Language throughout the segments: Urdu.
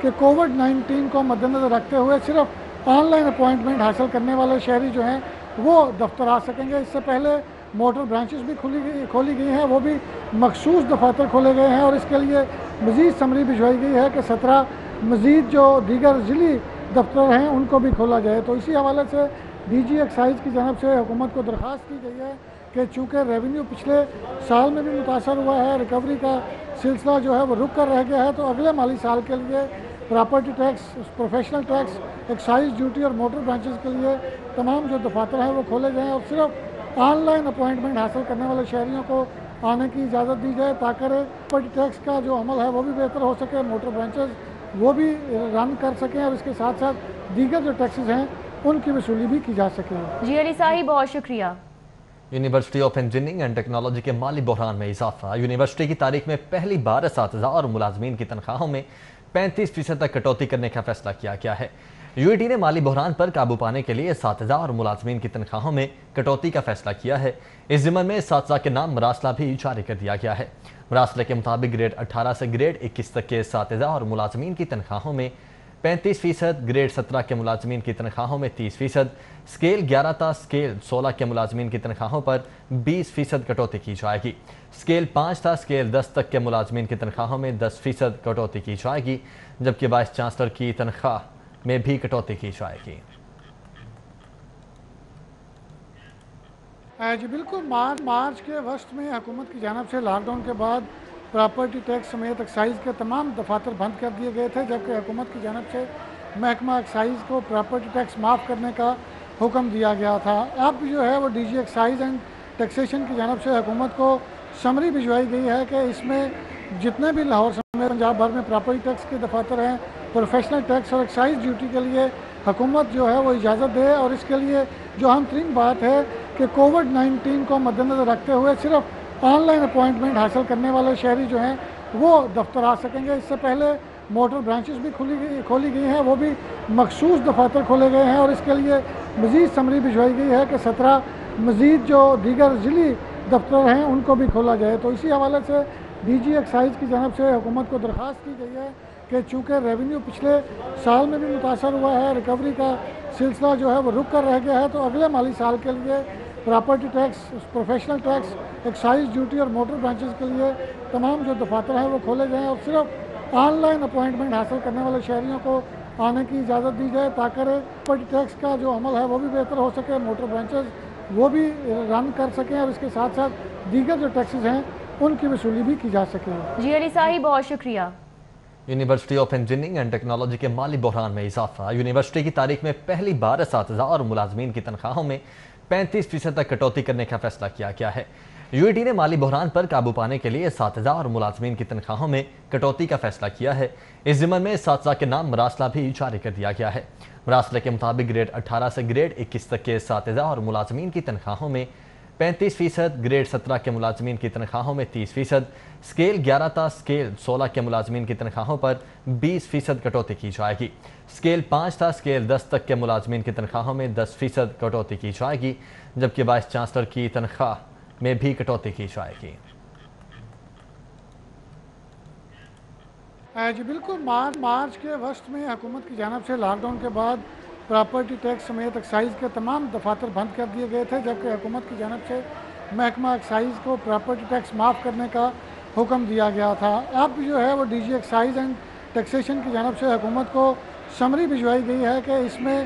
کہ کووڈ-19 کو مد نظر رکھتے ہوئے صرف آن لائن اپوائنٹمنٹ حاصل کرنے والے شہری جو ہیں وہ دفتر آ سکیں گے۔ اس سے پہلے موٹر برانچز بھی کھولی گئی ہیں، وہ بھی مخصوص دفاتر کھولے گئے ہیں اور اس کے لیے مزید سمری بھجوائی گئی ہے کہ 17 مزید جو دیگر ضلعی دفتر ہیں ان کو بھی کھولا جائے۔ تو اسی حوالے سے ڈی جی ایکسائز کی جانب سے حکومت کو درخواست کی گئی ہے کہ چونکہ ریونیو پچھلے سال میں بھی متاثر ہوا ہے، ریکوری کا سلسلہ جو ہے وہ رک کر رہ گیا ہے، تو اگلے مالی سال کے لیے property tax, professional tax, excise duty اور موٹر برانچز کے لیے تمام جو دفاتر ہیں وہ کھولے جائیں اور صرف آن لائن اپوائنٹمنٹ حاصل کرنے والے شہریوں کو آنے کی اجازت دی جائے تاکہ پراپرٹی ٹیکس کا جو عمل ہے وہ بھی بہتر ہو سکے، موٹر برانچز وہ بھی رن کر سکیں اور اس کے ساتھ ساتھ دیگر جو ٹیکسز ہیں ان کی وصولی بھی کی جا سکے۔ جی علی صاحب بہت شکریہ۔ University of engineering and technology کے مالی بحران میں اضافہ۔ یونیورسٹی کی تاریخ میں پہلی بار اساتذہ اور ملازمین کی تنخواہوں میں 35% تک کٹوتی کرنے کا فیصلہ کیا گیا ہے۔ یو ای ٹی نے مالی بحران پر قابو پانے کے لیے اساتذہ اور ملازمین کی تنخواہوں میں کٹوتی کا فیصلہ کیا ہے۔ اس ضمن میں اساتذہ کے نام مراسلہ بھی جاری کر دیا گیا ہے۔ مراسلے کے مطابق گریڈ 18 سے گریڈ 21 تک کے اساتذہ اور ملازمین کی تنخواہوں میں 35%، گریڈ 17 کے ملازمین کی تنخواہوں میں 30%، سکیل 11 تا سکیل 16 کے ملازمین کی تنخواہوں پر 20% کٹوتی کی جائے گی۔ سکیل 5 تا سکیل 10 تک کے ملازمین کی تنخواہوں میں 10% کٹوتی کی جائے گی، جبکہ وائس چانسلر کی تنخواہ میں بھی کٹوتی کی جائے گی۔ جی بالکل، مارچ کے وسط میں حکومت کی جانب سے لاک ڈاؤن کے بعد پراپرٹی ٹیکس سمیت ایکسائز کے تمام دفاتر بند کر دیے گئے تھے، جبکہ حکومت کی جانب سے محکمہ ایکسائز کو پراپرٹی ٹیکس معاف کرنے کا حکم دیا گیا تھا۔ اب جو ہے وہ D G excise and taxation کی جانب سے حکومت کو سمری بھجوائی گئی ہے کہ اس میں جتنے بھی لاہور سمیت پنجاب بھر میں پراپرٹی ٹیکس کے دفاتر ہیں، پروفیشنل ٹیکس اور ایکسائز ڈیوٹی کے لیے حکومت جو ہے وہ اجازت دے، اور اس کے لیے جو اہم ترین بات ہے کہ کووڈ-19 کو مد نظر رکھتے ہوئے صرف آن لائن اپوائنٹمنٹ حاصل کرنے والے شہری جو ہیں وہ دفتر آ سکیں گے۔ اس سے پہلے موٹر برانچز بھی کھولی گئی ہیں، وہ بھی مخصوص دفاتر کھولے گئے ہیں اور اس کے لیے مزید سمری بھجوائی گئی ہے کہ 17 مزید جو دیگر ضلعی دفتر ہیں ان کو بھی کھولا جائے۔ تو اسی حوالے سے ڈی جی ایکسائز کی جانب سے حکومت کو درخواست کی گئی ہے کہ چونکہ ریونیو پچھلے سال میں بھی متاثر ہوا ہے، ریکوری کا سلسلہ جو ہے وہ رک کر رہ گیا ہے، تو اگلے مالی سال کے لیے property tax, professional tax, excise duty اور موٹر برانچز کے لیے تمام جو دفاتر ہیں وہ کھولے جائیں اور صرف آن لائن اپوائنٹمنٹ حاصل کرنے والے شہریوں کو آنے کی اجازت دی جائے تاکہ پراپرٹی ٹیکس کا جو عمل ہے وہ بھی بہتر ہو سکے، موٹر برانچز وہ بھی رن کر سکیں اور اس کے ساتھ ساتھ دیگر جو ٹیکسز ہیں ان کی وصولی بھی کی جا سکے۔ جی علی صاحب بہت شکریہ۔ University of engineering and technology کے مالی بحران میں اضافہ۔ یونیورسٹی کی تاریخ میں پہلی بار اساتذہ اور ملازمین کی تنخواہوں میں 35% تک کٹوتی کرنے کا فیصلہ کیا گیا ہے۔ یو ای ٹی نے مالی بحران پر قابو پانے کے لیے اساتذہ اور ملازمین کی تنخواہوں میں کٹوتی کا فیصلہ کیا ہے۔ اس ضمن میں اساتذہ کے نام مراسلہ بھی جاری کر دیا گیا ہے۔ مراسلے کے مطابق گریڈ 18 سے گریڈ 21 تک کے اساتذہ اور ملازمین کی تنخواہوں میں 35%، گریڈ 17 کے ملازمین کی تنخواہوں میں 30%، سکیل 11 تا سکیل 16 کے ملازمین کی تنخواہوں پر 20% کٹوتی کی جائے گی۔ سکیل 5 تا سکیل 10 تک کے ملازمین کی تنخواہوں میں 10% کٹوتی کی جائے گی، جبکہ وائس چانسلر کی تنخواہ میں بھی کٹوتی کی جائے گی۔ جی بالکل، مارچ کے وسط میں حکومت کی جانب سے لاک ڈاؤن کے بعد پراپرٹی ٹیکس سمیت ایکسائز کے تمام دفاتر بند کر دیے گئے تھے، جبکہ حکومت کی جانب سے محکمہ ایکسائز کو پراپرٹی ٹیکس معاف کرنے کا حکم دیا گیا تھا۔ اب جو ہے وہ D G excise and taxation کی جانب سے حکومت کو سمری بھجوائی گئی ہے کہ اس میں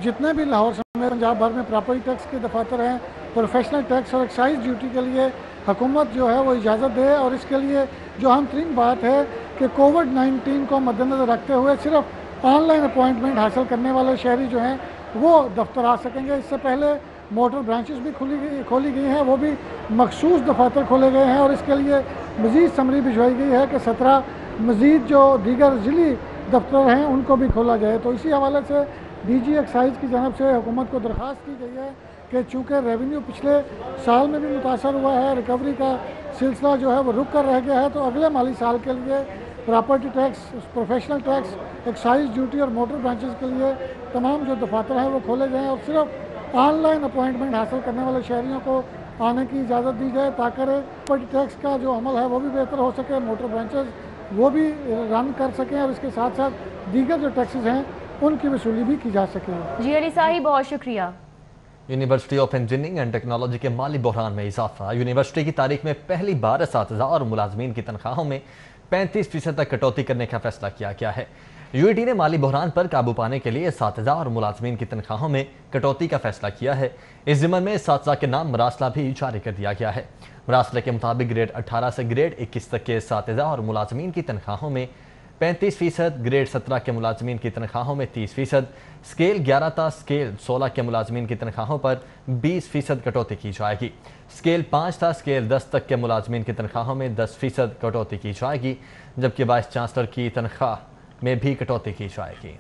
جتنے بھی لاہور سمیت پنجاب بھر میں پراپرٹی ٹیکس کے دفاتر ہیں، پروفیشنل ٹیکس اور ایکسائز ڈیوٹی کے لیے حکومت جو ہے وہ اجازت دے، اور اس کے لیے جو اہم ترین بات ہے کہ کووڈ-19 کو مد نظر رکھتے ہوئے صرف آن لائن اپوائنٹمنٹ حاصل کرنے والے شہری جو ہیں وہ دفتر آ سکیں گے۔ اس سے پہلے موٹر برانچز بھی کھولی گئی ہیں، وہ بھی مخصوص دفاتر کھولے گئے ہیں اور اس کے لیے مزید سمری بھجوائی گئی ہے کہ 17 مزید جو دیگر ضلعی دفتر ہیں ان کو بھی کھولا جائے۔ تو اسی حوالے سے ڈی جی ایکسائز کی جانب سے حکومت کو درخواست کی گئی ہے کہ چونکہ ریونیو پچھلے سال میں بھی متاثر ہوا ہے، ریکوری کا سلسلہ جو ہے وہ رک کر رہ گیا ہے، تو اگلے مالی سال کے لیے property tax, professional tax, excise duty اور موٹر برانچز کے لیے تمام جو دفاتر ہیں وہ کھولے جائیں اور صرف آن لائن اپوائنٹمنٹ حاصل کرنے والے شہریوں کو آنے کی اجازت دی جائے تاکہ پراپرٹی ٹیکس کا جو عمل ہے وہ بھی بہتر ہو سکے، موٹر برانچز وہ بھی رن کر سکیں اور اس کے ساتھ ساتھ دیگر جو ٹیکسز ہیں ان کی وصولی بھی کی جا سکے۔ جی علی صاحب بہت شکریہ۔ University of engineering and technology کے مالی بحران میں اضافہ۔ یونیورسٹی کی تاریخ میں پہلی بار اساتذہ اور ملازمین کی تنخواہوں میں 35% تک کٹوتی کرنے کا فیصلہ کیا گیا ہے۔ یو ای ٹی نے مالی بحران پر قابو پانے کے لیے اساتذہ اور ملازمین کی تنخواہوں میں کٹوتی کا فیصلہ کیا ہے۔ اس ضمن میں اساتذہ کے نام مراسلہ بھی جاری کر دیا گیا ہے۔ مراسلے کے مطابق گریڈ 18 سے گریڈ 21 تک کے اساتذہ اور ملازمین کی تنخواہوں میں 35%، گریڈ 17 کے ملازمین کی تنخواہوں میں 30%، اسکیل 11 تا اسکیل 16 کے ملازمین کی تنخواہوں پر 20% کٹوتی کی جائے گی۔ اسکیل 5 تا اسکیل 10 تک کے ملازمین کی تنخواہوں میں 10% کٹوتی کی جائے گی، جبکہ وائس چانسلر کی تنخواہ میں بھی کٹوتی کی جائے گی۔